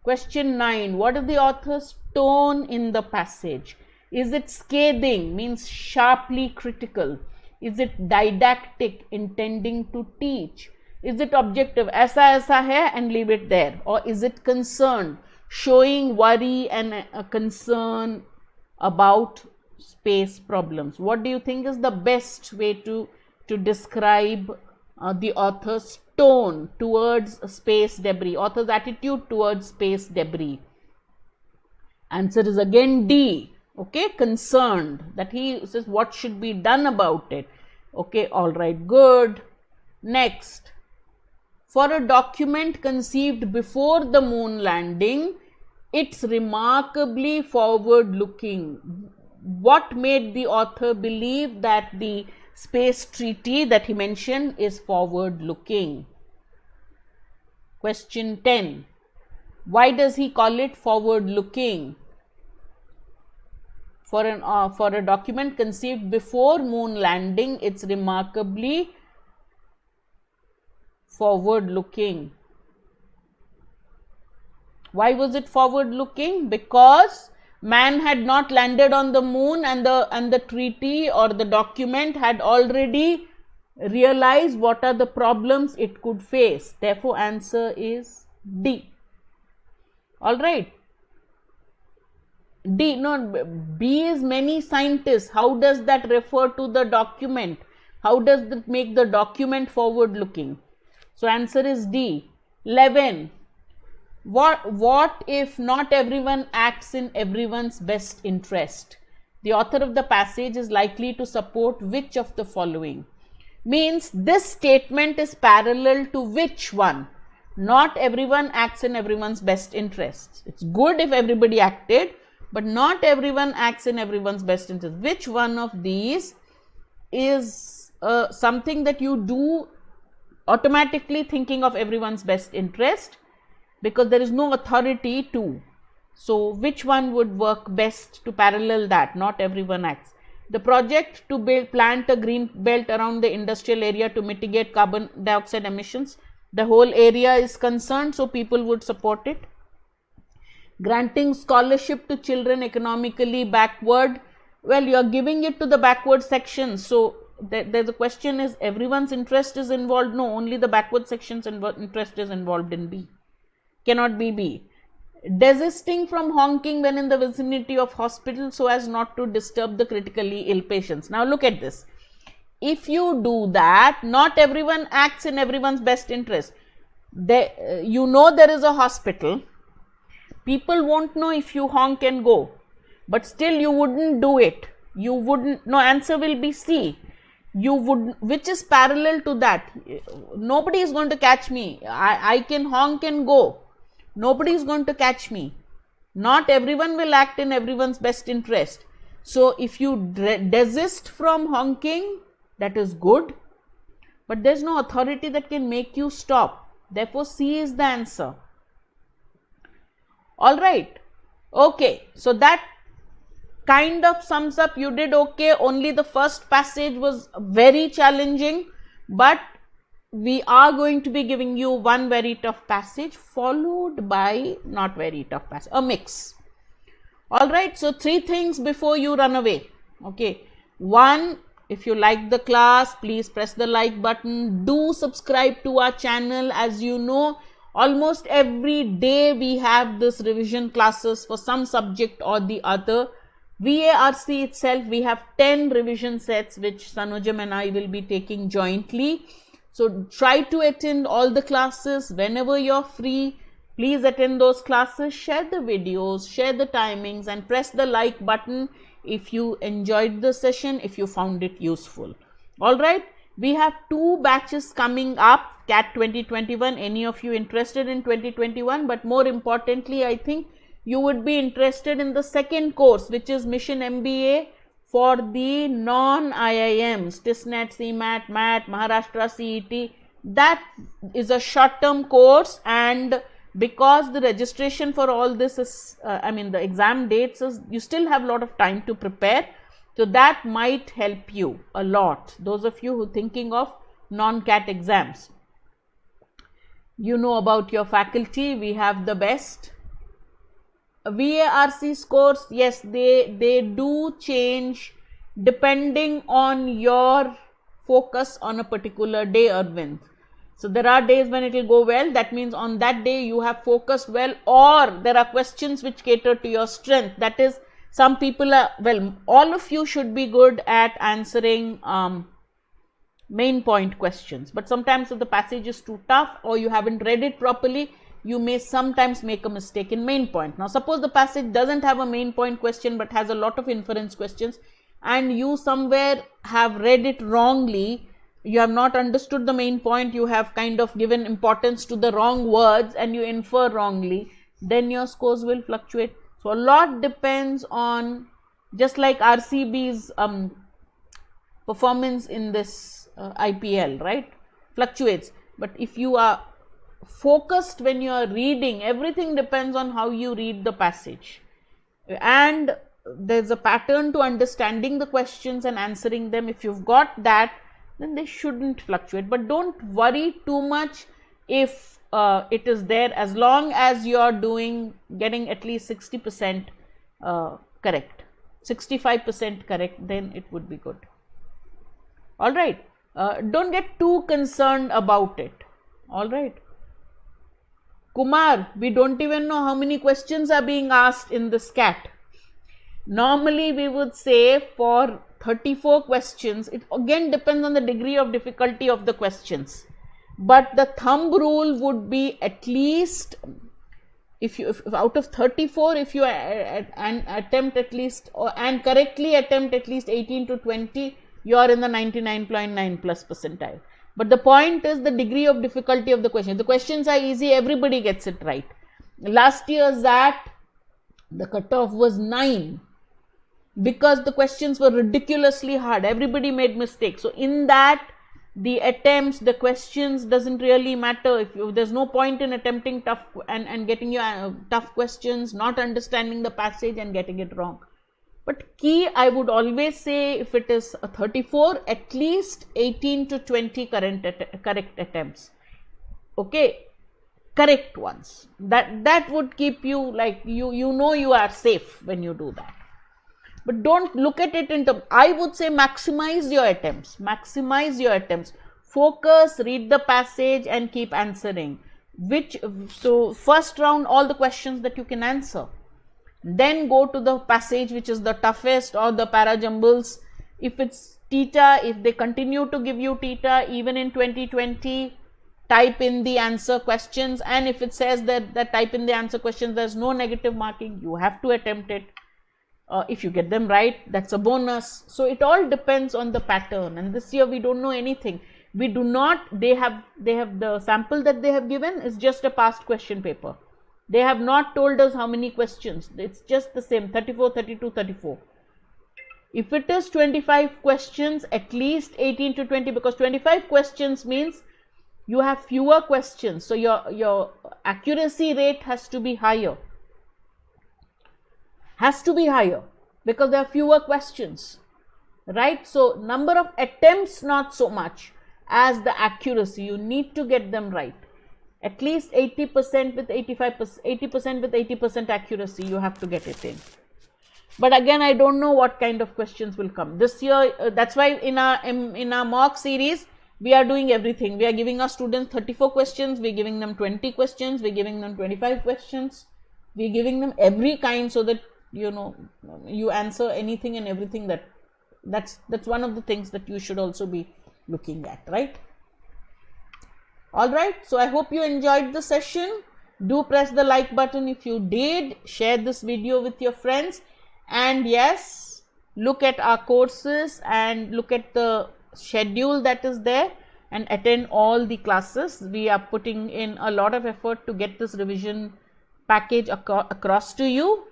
Question 9. What is the author's tone in the passage? Is it scathing, means sharply critical? Is it didactic, intending to teach? Is it objective, aisa hai and leave it there? Or is it concerned, showing worry and a concern about space problems? What do you think is the best way to describe the author's tone towards space debris, author's attitude towards space debris? Answer is again D. Okay, concerned, that he says what should be done about it. Okay, all right, good. Next, for a document conceived before the moon landing, it's remarkably forward looking. What made the author believe that the space treaty that he mentioned is forward looking? Question 10. Why does he call it forward looking? For a document conceived before moon landing, it's remarkably forward looking. Why was it forward looking? Because man had not landed on the moon, and the treaty or the document had already realized what are the problems it could face. Therefore, answer is D. All right. D, no, B is many scientists. How does that refer to the document? How does that make the document forward looking? So answer is D. 11. What if not everyone acts in everyone's best interest? The author of the passage is likely to support which of the following? Means this statement is parallel to which one? Not everyone acts in everyone's best interests. It's good if everybody acted, but not everyone acts in everyone's best interest. Which one of these is something that you do automatically thinking of everyone's best interest, because there is no authority to? So which one would work best to parallel that? Not everyone acts. The project to plant a green belt around the industrial area to mitigate carbon dioxide emissions. The whole area is concerned, so people would support it. Granting scholarship to children economically backward. Well, you are giving it to the backward section. So there's a question, is everyone's interest is involved? No, only the backward section's interest is involved in B. Cannot be B. Desisting from honking when in the vicinity of hospital so as not to disturb the critically ill patients. Now look at this. If you do that, not everyone acts in everyone's best interest. You know there is a hospital. People won't know if you honk and go, but still you wouldn't do it. You wouldn't. No, answer will be C. You would, which is parallel to that. Nobody is going to catch me. I can honk and go. Nobody is going to catch me. Not everyone will act in everyone's best interest. So if you desist from honking, that is good, but there is no authority that can make you stop. Therefore, C is the answer. All right. Okay. So that kind of sums up. You did okay. Only the first passage was very challenging, but we are going to be giving you one very tough passage followed by not very tough passage, a mix. All right. So 3 things before you run away. Okay. 1, if you like the class, please press the like button. Do subscribe to our channel. As you know, almost every day we have this revision classes for some subject or the other. VARC itself, we have 10 revision sets which Sanojam and I will be taking jointly. So try to attend all the classes whenever you're free. Please attend those classes, share the videos, share the timings, and press the like button if you enjoyed the session, if you found it useful. All right. We have 2 batches coming up, CAT 2021. Any of you interested in 2021? But more importantly, I think you would be interested in the second course, which is Mission MBA for the non-IIMs, TISNET, CMAT, MAT, Maharashtra CET. That is a short-term course, and because the registration for all this is, the exam dates is, you still have a lot of time to prepare. So that might help you a lot. Those of you who are thinking of non-CAT exams. You know about your faculty. We have the best. VARC scores, yes, they do change depending on your focus on a particular day, Arvind. So there are days when it will go well, that means on that day you have focused well, or there are questions which cater to your strength. That is, some people are, well, all of you should be good at answering main point questions, but sometimes if the passage is too tough or you haven't read it properly, you may sometimes make a mistake in main point. Now suppose the passage doesn't have a main point question but has a lot of inference questions, and you somewhere have read it wrongly, you have not understood the main point, you have kind of given importance to the wrong words and you infer wrongly, then your scores will fluctuate. So a lot depends on, just like RCB's performance in this IPL, right, fluctuates. But if you are focused when you are reading, everything depends on how you read the passage, and there's a pattern to understanding the questions and answering them. If you've got that, then they shouldn't fluctuate. But don't worry too much if it is there, as long as you're getting at least 60% correct, 65% correct, then it would be good. All right, don't get too concerned about it. All right, Kumar, we don't even know how many questions are being asked in this CAT. Normally we would say for 34 questions, it again depends on the degree of difficulty of the questions, but the thumb rule would be at least, if out of 34, if you attempt at least and correctly attempt at least 18 to 20, you are in the 99.9 plus percentile. But the point is the degree of difficulty of the question. The questions are easy, everybody gets it right. Last year's that the cutoff was 9 because the questions were ridiculously hard. Everybody made mistakes. So in that, the attempts, the questions doesn't really matter. If there's no point in attempting tough and getting your tough questions, not understanding the passage and getting it wrong. But key, I would always say, if it is a 34, at least 18 to 20 correct attempts. Okay, correct ones. That would keep you, like, you know you are safe when you do that. But don't look at it in terms, I would say maximize your attempts. Maximize your attempts. Focus, read the passage and keep answering. So first round, all the questions that you can answer. Then go to the passage which is the toughest, or the parajumbles. If it's theta, if they continue to give you theta even in 2020, type in the answer questions, and if it says that type in the answer questions, there's no negative marking, you have to attempt it. If you get them right, that's a bonus. So it all depends on the pattern, and this year we don't know anything. We do not, they have the sample that they have given is just a past question paper. They have not told us how many questions. It's just the same, 34, 32, 34. If it is 25 questions, at least 18 to 20, because 25 questions means you have fewer questions. So your accuracy rate has to be higher. Has to be higher because there are fewer questions, right? So number of attempts, not so much as the accuracy. You need to get them right. At least 80% with 85%, 80% with 80% accuracy, you have to get it in. But again, I don't know what kind of questions will come this year. That's why in our mock series, we are doing everything. We are giving our students 34 questions. We're giving them 20 questions. We're giving them 25 questions. We're giving them every kind, so that, you know, you answer anything and everything. That's one of the things that you should also be looking at, right? All right, so I hope you enjoyed the session. Do press the like button if you did. Share this video with your friends, and yes, look at our courses and look at the schedule that is there and attend all the classes. We are putting in a lot of effort to get this revision package across to you.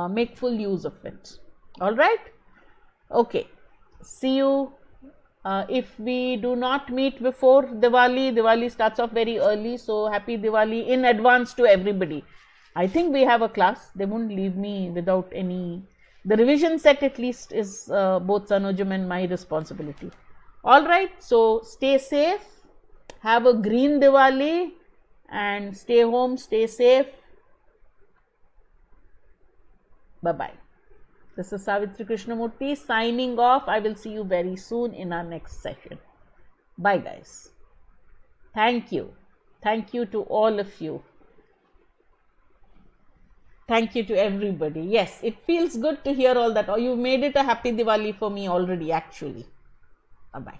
Make full use of it. All right, okay, see you. If we do not meet before Diwali starts off very early, so happy Diwali in advance to everybody. I think we have a class. They won't leave me without any. The revision set at least is both Sanojam and my responsibility. All right, so stay safe, have a green Diwali, and stay home, stay safe. Bye-bye. This is Savitri Krishnamurty signing off. I will see you very soon in our next session. Bye, guys. Thank you. Thank you to all of you. Thank you to everybody. Yes, it feels good to hear all that. Oh, you made it a happy Diwali for me already, actually. Bye-bye.